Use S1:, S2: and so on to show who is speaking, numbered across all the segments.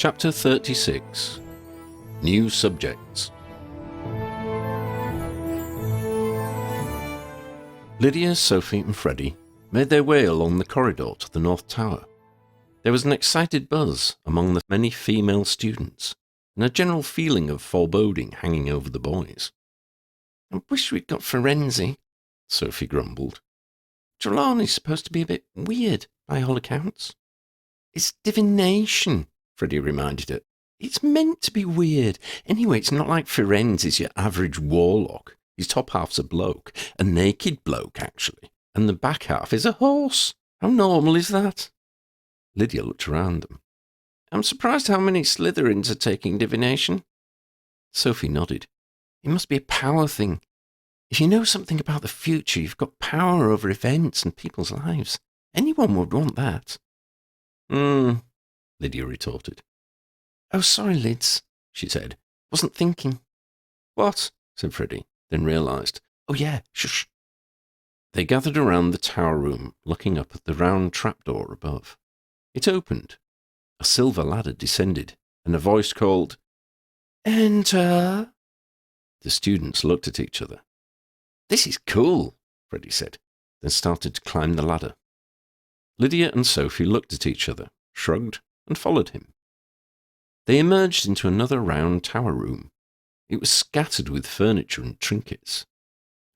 S1: Chapter 36. New Subjects. Lydia, Sophie and Freddie made their way along the corridor to the North Tower. There was an excited buzz among the many female students, and a general feeling of foreboding hanging over the boys. "I wish we'd got Firenze," Sophie grumbled. "Trelawney's supposed to be a bit weird, by all accounts." "It's divination," Freddie reminded her. "It's meant to be weird. Anyway, it's not like Firenze's your average warlock. His top half's a bloke. A naked bloke, actually. And the back half is a horse. How normal is that?" Lydia looked around them. "I'm surprised how many Slytherins are taking divination." Sophie nodded. "It must be a power thing. If you know something about the future, you've got power over events and people's lives. Anyone would want that." Lydia retorted. "Oh, sorry, Lids," she said. "Wasn't thinking." "What?" said Freddie, then realised. "Oh, yeah, shush." They gathered around the tower room, looking up at the round trapdoor above. It opened. A silver ladder descended, and a voice called, "Enter!" The students looked at each other. "This is cool," Freddie said, then started to climb the ladder. Lydia and Sophie looked at each other, shrugged, and followed him. They emerged into another round tower room. It was scattered with furniture and trinkets.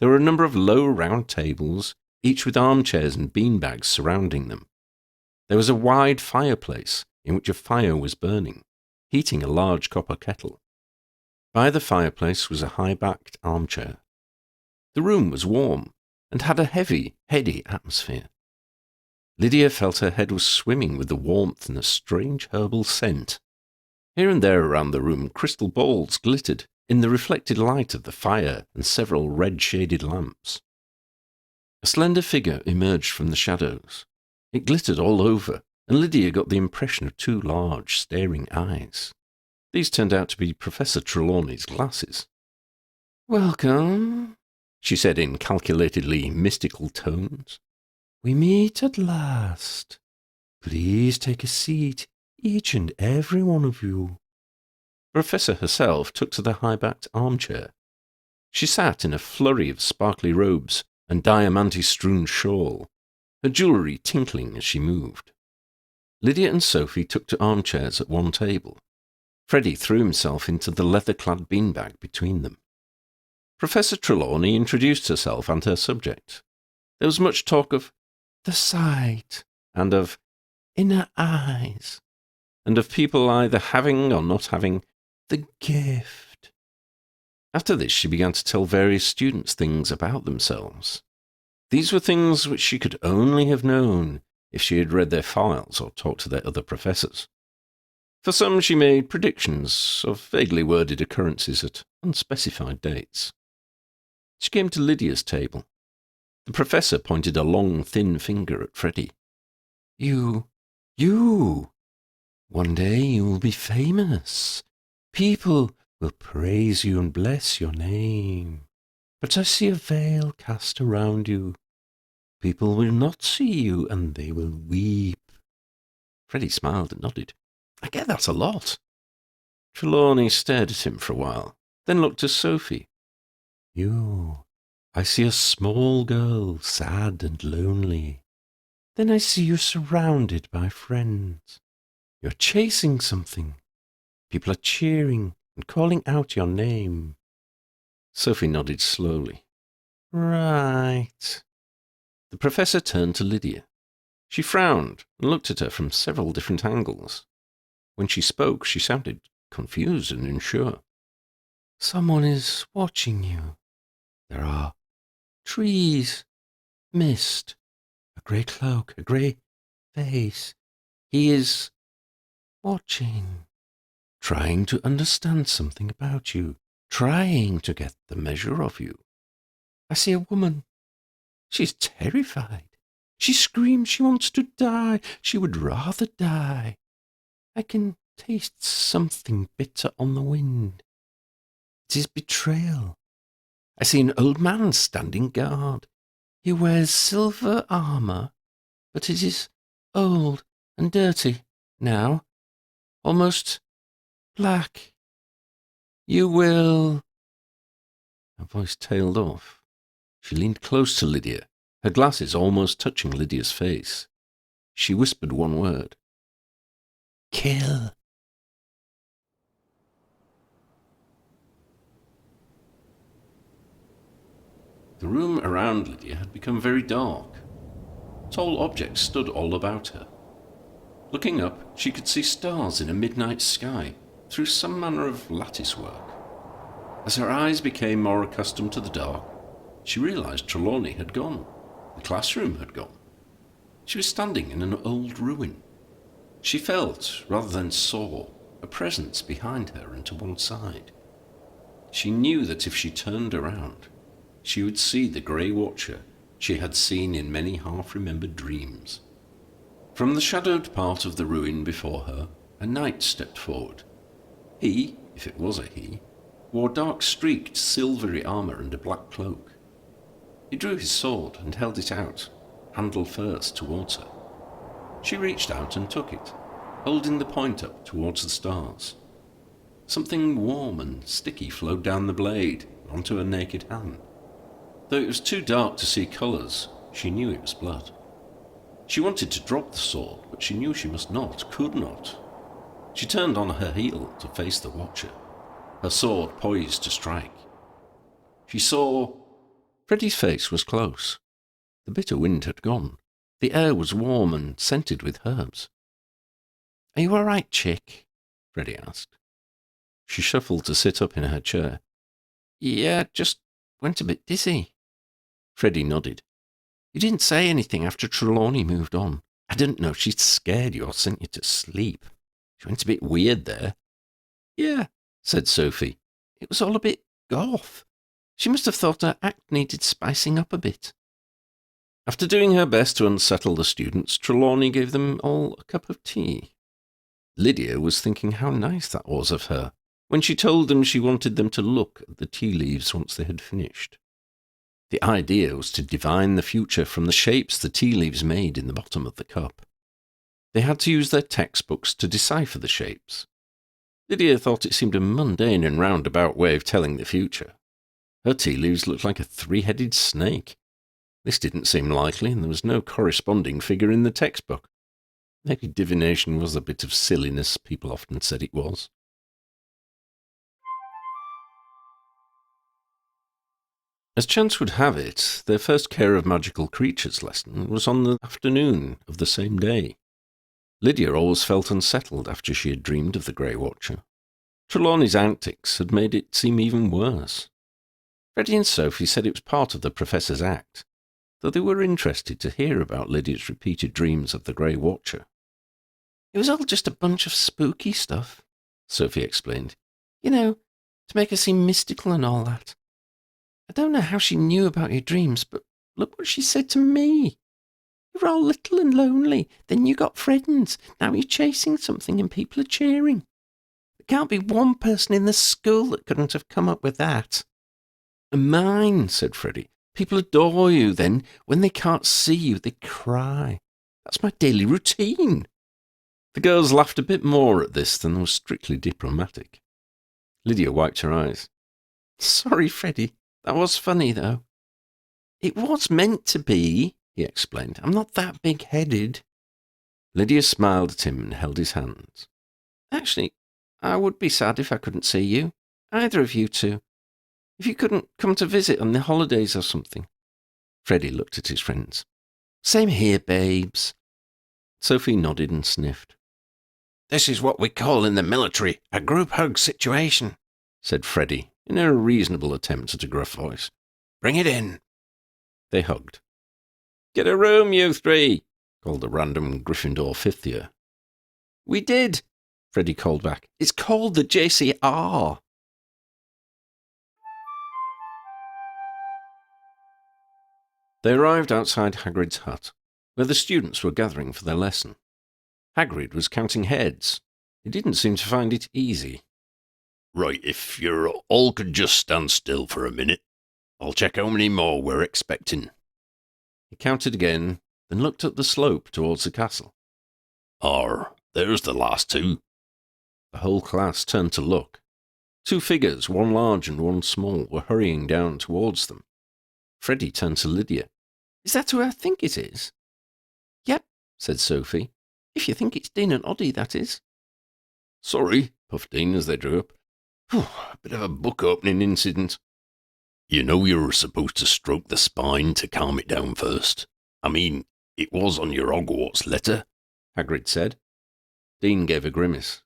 S1: There were a number of low round tables, each with armchairs and beanbags surrounding them. There was a wide fireplace in which a fire was burning, heating a large copper kettle. By the fireplace was a high-backed armchair. The room was warm and had a heavy, heady atmosphere. Lydia felt her head was swimming with the warmth and a strange herbal scent. Here and there around the room crystal balls glittered in the reflected light of the fire and several red-shaded lamps. A slender figure emerged from the shadows. It glittered all over, and Lydia got the impression of two large, staring eyes. These turned out to be Professor Trelawney's glasses. "Welcome," she said in calculatedly mystical tones. "We meet at last. Please take a seat, each and every one of you." The Professor herself took to the high-backed armchair. She sat in a flurry of sparkly robes and diamante-strewn shawl, her jewellery tinkling as she moved. Lydia and Sophie took to armchairs at one table. Freddie threw himself into the leather-clad beanbag between them. Professor Trelawney introduced herself and her subject. There was much talk of the sight, and of inner eyes, and of people either having or not having the gift. After this, she began to tell various students things about themselves. These were things which she could only have known if she had read their files or talked to their other professors. For some, she made predictions of vaguely worded occurrences at unspecified dates. She came to Lydia's table. The professor pointed a long, thin finger at Freddie. You! One day you will be famous. People will praise you and bless your name. But I see a veil cast around you. People will not see you, and they will weep." Freddie smiled and nodded. "I get that a lot." Trelawney stared at him for a while, then looked to Sophie. I see a small girl, sad and lonely. Then I see you surrounded by friends. You're chasing something. People are cheering and calling out your name." Sophie nodded slowly. "Right." The professor turned to Lydia. She frowned and looked at her from several different angles. When she spoke, she sounded confused and unsure. "Someone is watching you. There are trees, mist, a grey cloak, a grey face. He is watching, trying to understand something about you, trying to get the measure of you. I see a woman. She's terrified. She screams she wants to die. She would rather die. I can taste something bitter on the wind. It is betrayal. I see an old man standing guard. He wears silver armour, but it is old and dirty now. almost black. You will... Her voice tailed off. She leaned close to Lydia, her glasses almost touching Lydia's face. She whispered one word. Kill. The room around Lydia had become very dark. Tall objects stood all about her. Looking up, she could see stars in a midnight sky through some manner of lattice work. As her eyes became more accustomed to the dark, she realized Trelawney had gone. The classroom had gone. She was standing in an old ruin. She felt, rather than saw, a presence behind her and to one side. She knew that if she turned around, she would see the Grey Watcher she had seen in many half-remembered dreams. From the shadowed part of the ruin before her, a knight stepped forward. He, if it was a he, wore dark-streaked silvery armour and a black cloak. He drew his sword and held it out, handle first, towards her. She reached out and took it, holding the point up towards the stars. Something warm and sticky flowed down the blade onto her naked hand. Though it was too dark to see colours, she knew it was blood. She wanted to drop the sword, but she knew she must not, could not. She turned on her heel to face the Watcher, her sword poised to strike. She saw... Freddie's face was close. The bitter wind had gone. The air was warm and scented with herbs. "Are you all right, chick?" Freddie asked. She shuffled to sit up in her chair. "Yeah, just went a bit dizzy." Freddie nodded. "You didn't say anything after Trelawney moved on. I didn't know she'd scared you or sent you to sleep. She went a bit weird there." "Yeah," said Sophie. "It was all a bit goth. She must have thought her act needed spicing up a bit." After doing her best to unsettle the students, Trelawney gave them all a cup of tea. Lydia was thinking how nice that was of her, when she told them she wanted them to look at the tea leaves once they had finished. The idea was to divine the future from the shapes the tea leaves made in the bottom of the cup. They had to use their textbooks to decipher the shapes. Lydia thought it seemed a mundane and roundabout way of telling the future. Her tea leaves looked like a three-headed snake. This didn't seem likely, and there was no corresponding figure in the textbook. Maybe divination was a bit of silliness, people often said it was. As chance would have it, their first Care of Magical Creatures lesson was on the afternoon of the same day. Lydia always felt unsettled after she had dreamed of the Grey Watcher. Trelawney's antics had made it seem even worse. Freddie and Sophie said it was part of the Professor's act, though they were interested to hear about Lydia's repeated dreams of the Grey Watcher. "It was all just a bunch of spooky stuff," Sophie explained. "You know, to make her seem mystical and all that. I don't know how she knew about your dreams, but look what she said to me. You were all little and lonely, then you got friends, now you're chasing something and people are cheering. There can't be one person in the school that couldn't have come up with that." "Mine," said Freddie. "People adore you, then when they can't see you, they cry. That's my daily routine." The girls laughed a bit more at this than was strictly diplomatic. Lydia wiped her eyes. "Sorry, Freddie. That was funny, though." "It was meant to be," he explained. "I'm not that big-headed." Lydia smiled at him and held his hands. "Actually, I would be sad if I couldn't see you. Either of you two. If you couldn't come to visit on the holidays or something." Freddie looked at his friends. "Same here, babes." Sophie nodded and sniffed. "This is what we call in the military a group hug situation," said Freddie, in a reasonable attempt at a gruff voice. "Bring it in." They hugged. "Get a room, you three," called a random Gryffindor fifth year. "We did," Freddie called back. "It's called the JCR." They arrived outside Hagrid's hut, where the students were gathering for their lesson. Hagrid was counting heads. He didn't seem to find it easy.
S2: "Right, if you all could just stand still for a minute, I'll check how many more we're expecting."
S1: He counted again, then looked up the slope towards the castle.
S2: There's the last two.
S1: The whole class turned to look. 2 figures, one large and one small, were hurrying down towards them. Freddie turned to Lydia. "Is that who I think it is?" "Yep," said Sophie. "If you think it's Dean and Oddie, that is."
S2: "Sorry," puffed Dean as they drew up. "A bit of a book-opening incident. You know you were supposed to stroke the spine to calm it down first. I mean, it was on your Hogwarts letter,"
S1: Hagrid said. Dean gave a grimace.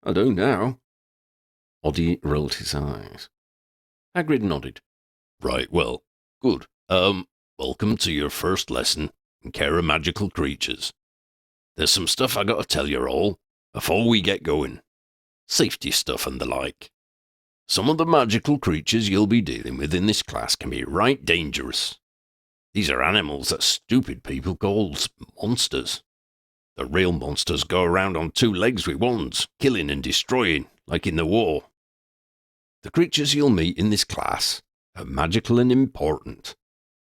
S2: "I do now."
S1: Oddie rolled his eyes. Hagrid nodded.
S2: "Right, well, good. Welcome to your first lesson in care of magical creatures. There's some stuff I gotta tell you all before we get going. Safety stuff and the like. Some of the magical creatures you'll be dealing with in this class can be right dangerous. These are animals that stupid people call monsters. The real monsters go around on 2 legs with wands, killing and destroying, like in the war. The creatures you'll meet in this class are magical and important.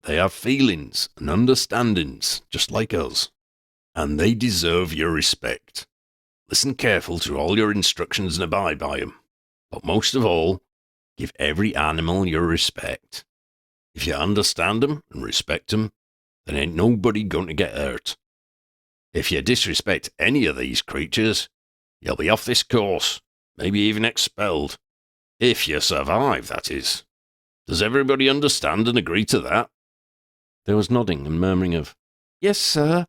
S2: They have feelings and understandings, just like us. And they deserve your respect. Listen careful to all your instructions and abide by them. But most of all, give every animal your respect. If you understand them and respect them, then ain't nobody going to get hurt. If you disrespect any of these creatures, you'll be off this course, maybe even expelled. If you survive, that is. Does everybody understand and agree to that?"
S1: There was nodding and murmuring of, "Yes, sir,"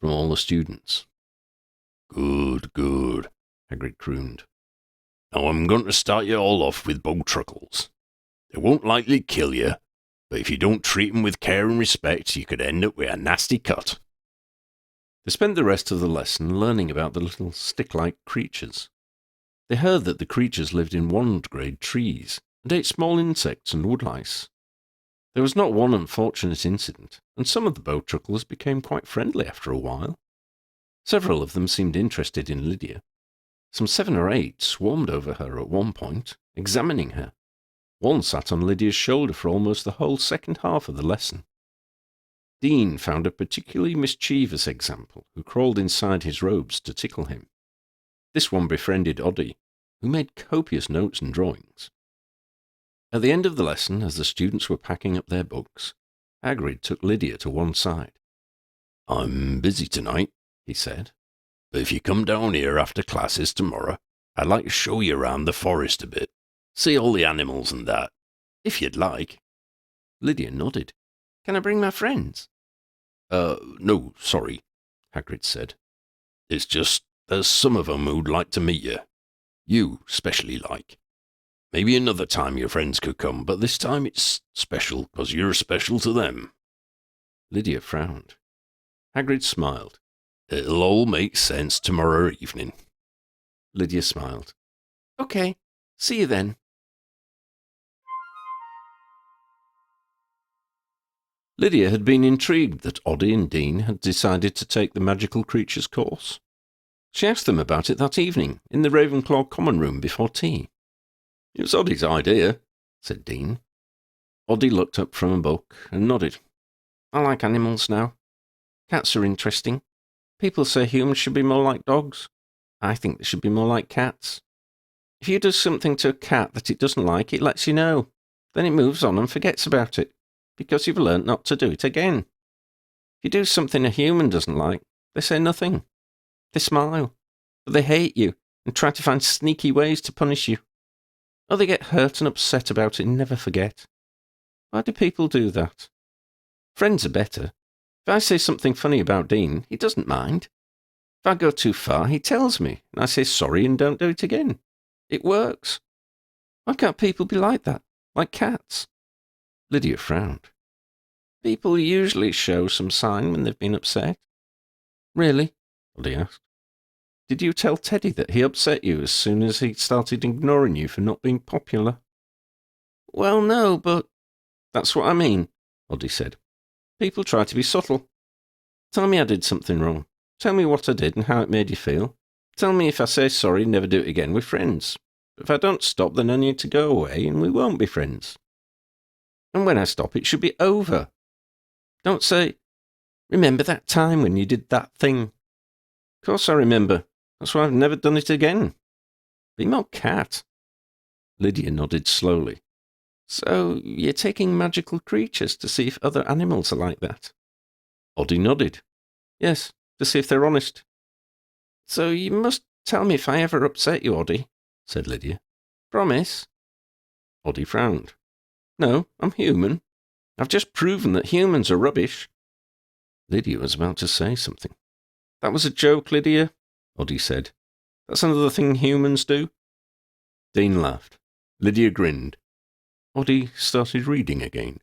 S1: from all the students.
S2: Good, good, Hagrid crooned. "Now I'm going to start you all off with bowtruckles. They won't likely kill you, but if you don't treat them with care and respect, you could end up with a nasty cut."
S1: They spent the rest of the lesson learning about the little stick-like creatures. They heard that the creatures lived in wand-grade trees and ate small insects and woodlice. There was not one unfortunate incident, and some of the bowtruckles became quite friendly after a while. Several of them seemed interested in Lydia. Some 7 or 8 swarmed over her at one point, examining her. One sat on Lydia's shoulder for almost the whole second half of the lesson. Dean found a particularly mischievous example who crawled inside his robes to tickle him. This one befriended Oddie, who made copious notes and drawings. At the end of the lesson, as the students were packing up their books, Hagrid took Lydia to one side.
S2: "I'm busy tonight," he said, "but if you come down here after classes tomorrow, I'd like to show you around the forest a bit. See all the animals and that, if you'd like."
S1: Lydia nodded. "Can I bring my friends?"
S2: No, sorry," Hagrid said. "It's just there's some of 'em who'd like to meet you. You specially like. Maybe another time your friends could come, but this time it's special because you're special to them."
S1: Lydia frowned. Hagrid smiled.
S2: "It'll all make sense tomorrow evening."
S1: Lydia smiled. "Okay, see you then." Lydia had been intrigued that Oddie and Dean had decided to take the magical creatures course. She asked them about it that evening in the Ravenclaw common room before tea.
S2: "It was Oddie's idea,"
S1: said Dean. Oddie looked up from a book and nodded. "I like animals now. Cats are interesting. People say humans should be more like dogs. I think they should be more like cats. If you do something to a cat that it doesn't like, it lets you know. Then it moves on and forgets about it, because you've learnt not to do it again. If you do something a human doesn't like, they say nothing. They smile, but they hate you and try to find sneaky ways to punish you. Or they get hurt and upset about it and never forget. Why do people do that? Friends are better. If I say something funny about Dean, he doesn't mind. If I go too far, he tells me, and I say sorry and don't do it again. It works. Why can't people be like that, like cats?" Lydia frowned. "People usually show some sign when they've been upset." "Really?" Oddie asked. "Did you tell Teddy that he upset you as soon as he started ignoring you for not being popular?" "Well, no, but—" "That's what I mean," Oddie said. "People try to be subtle. Tell me I did something wrong. Tell me what I did and how it made you feel. Tell me if I say sorry, never do it again, we're friends. But if I don't stop, then I need to go away and we won't be friends. And when I stop, it should be over. Don't say, 'Remember that time when you did that thing?' Of course I remember. That's why I've never done it again. Female cat? Lydia nodded slowly. So you're taking magical creatures to see if other animals are like that? Oddie nodded. Yes, to see if they're honest. So you must tell me if I ever upset you, Oddie, said Lydia. Promise? Oddie frowned. No, I'm human. I've just proven that humans are rubbish. Lydia was about to say something. That was a joke, Lydia, Oddie said. That's another thing humans do. Dean laughed. Lydia grinned. Oddie started reading again.